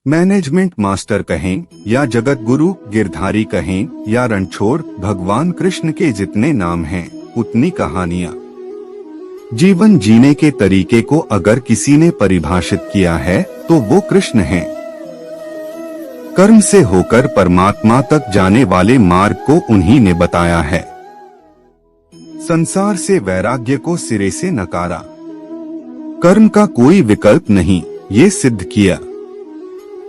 Management master कहें या जगत गुरु गिरधारी कहें या रणछोड़, भगवान कृष्ण के जितने नाम हैं उतनी कहानियां। जीवन जीने के तरीके को अगर किसी ने परिभाषित किया है तो वो कृष्ण हैं। कर्म से होकर परमात्मा तक जाने वाले मार्ग को उन्हीं ने बताया है। संसार से वैराग्य को सिरे से नकारा, कर्म का कोई विकल्प नहीं ये सिद्ध किया।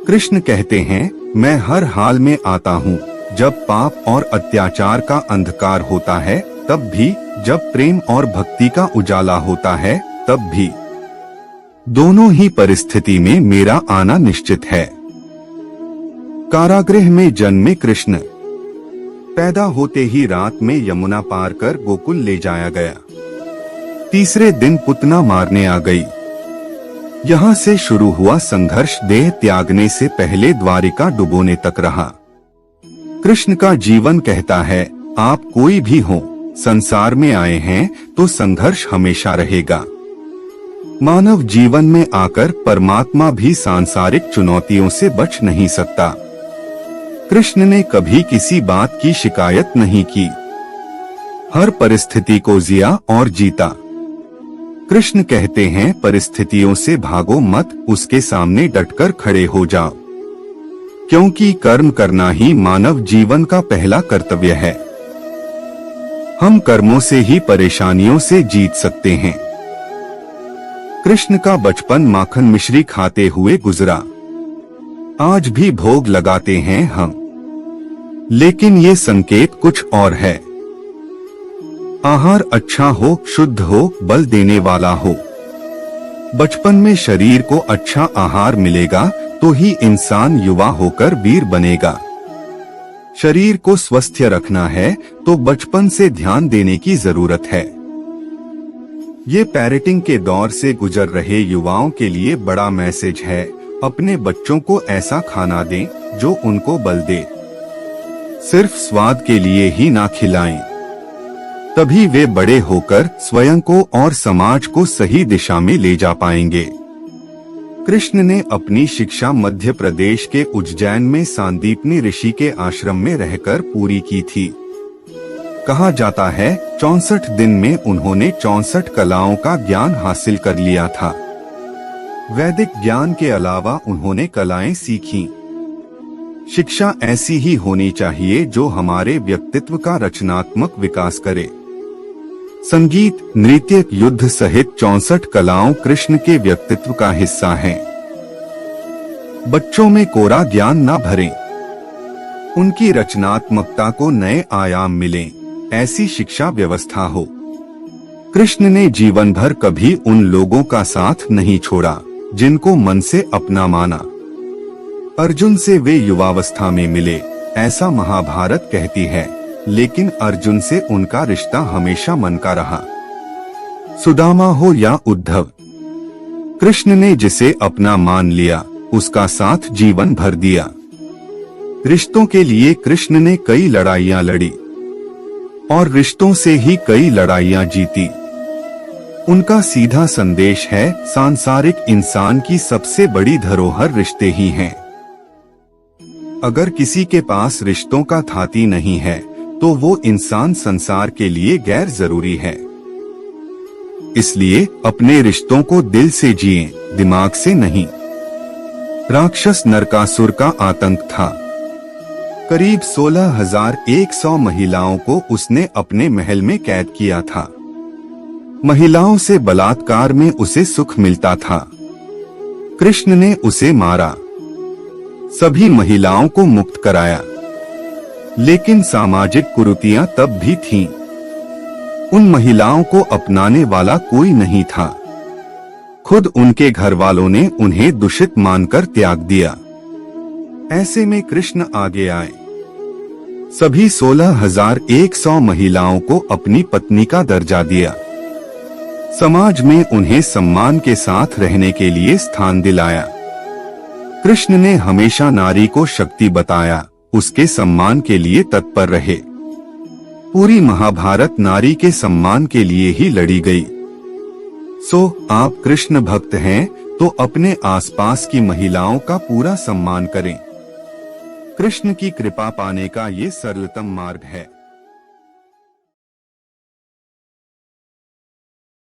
कृष्ण कहते हैं, मैं हर हाल में आता हूँ, जब पाप और अत्याचार का अंधकार होता है तब भी, जब प्रेम और भक्ति का उजाला होता है तब भी। दोनों ही परिस्थिति में मेरा आना निश्चित है। कारागृह में जन्मे कृष्ण, पैदा होते ही रात में यमुना पार कर गोकुल ले जाया गया। तीसरे दिन पुतना मारने आ गई। यहाँ से शुरू हुआ संघर्ष देह त्यागने से पहले द्वारिका डुबोने तक रहा। कृष्ण का जीवन कहता है, आप कोई भी हो, संसार में आए हैं तो संघर्ष हमेशा रहेगा। मानव जीवन में आकर परमात्मा भी सांसारिक चुनौतियों से बच नहीं सकता। कृष्ण ने कभी किसी बात की शिकायत नहीं की, हर परिस्थिति को जिया और जीता। कृष्ण कहते हैं, परिस्थितियों से भागो मत, उसके सामने डटकर खड़े हो जाओ, क्योंकि कर्म करना ही मानव जीवन का पहला कर्तव्य है। हम कर्मों से ही परेशानियों से जीत सकते हैं। कृष्ण का बचपन माखन मिश्री खाते हुए गुजरा। आज भी भोग लगाते हैं हम, लेकिन ये संकेत कुछ और है। आहार अच्छा हो, शुद्ध हो, बल देने वाला हो। बचपन में शरीर को अच्छा आहार मिलेगा तो ही इंसान युवा होकर वीर बनेगा। शरीर को स्वस्थ रखना है तो बचपन से ध्यान देने की जरूरत है। ये पेरेंटिंग के दौर से गुजर रहे युवाओं के लिए बड़ा मैसेज है। अपने बच्चों को ऐसा खाना दें जो उनको बल दे, सिर्फ स्वाद के लिए ही ना खिलाएं। तभी वे बड़े होकर स्वयं को और समाज को सही दिशा में ले जा पाएंगे। कृष्ण ने अपनी शिक्षा मध्य प्रदेश के उज्जैन में सांदीपनी ऋषि के आश्रम में रहकर पूरी की थी। कहा जाता है 64 दिन में उन्होंने 64 कलाओं का ज्ञान हासिल कर लिया था। वैदिक ज्ञान के अलावा उन्होंने कलाएं सीखीं। शिक्षा ऐसी ही होनी चाहिए जो हमारे व्यक्तित्व का रचनात्मक विकास करे। संगीत, नृत्य, युद्ध सहित 64 कलाओं कृष्ण के व्यक्तित्व का हिस्सा हैं। बच्चों में कोरा ज्ञान ना भरें, उनकी रचनात्मकता को नए आयाम मिलें, ऐसी शिक्षा व्यवस्था हो। कृष्ण ने जीवन भर कभी उन लोगों का साथ नहीं छोड़ा जिनको मन से अपना माना। अर्जुन से वे युवावस्था में मिले, ऐसा महाभारत कहती है, लेकिन अर्जुन से उनका रिश्ता हमेशा मन का रहा। सुदामा हो या उद्धव, कृष्ण ने जिसे अपना मान लिया उसका साथ जीवन भर दिया। रिश्तों के लिए कृष्ण ने कई लड़ाइयां लड़ी और रिश्तों से ही कई लड़ाइयां जीती। उनका सीधा संदेश है, सांसारिक इंसान की सबसे बड़ी धरोहर रिश्ते ही हैं। अगर किसी के पास रिश्तों का थाती नहीं है तो वो इंसान संसार के लिए गैर जरूरी है। इसलिए अपने रिश्तों को दिल से जिएं, दिमाग से नहीं। राक्षस नरकासुर का आतंक था। करीब 16,100 महिलाओं को उसने अपने महल में कैद किया था। महिलाओं से बलात्कार में उसे सुख मिलता था। कृष्ण ने उसे मारा, सभी महिलाओं को मुक्त कराया, लेकिन सामाजिक कुरीतियां तब भी थीं। उन महिलाओं को अपनाने वाला कोई नहीं था। खुद उनके घर वालों ने उन्हें दूषित मानकर त्याग दिया। ऐसे में कृष्ण आगे आए, सभी 16,100 महिलाओं को अपनी पत्नी का दर्जा दिया। समाज में उन्हें सम्मान के साथ रहने के लिए स्थान दिलाया। कृष्ण ने हमेशा नारी को शक्ति बताया, उसके सम्मान के लिए तत्पर रहे। पूरी महाभारत नारी के सम्मान के लिए ही लड़ी गई। सो आप कृष्ण भक्त हैं तो अपने आसपास की महिलाओं का पूरा सम्मान करें। कृष्ण की कृपा पाने का ये सरलतम मार्ग है।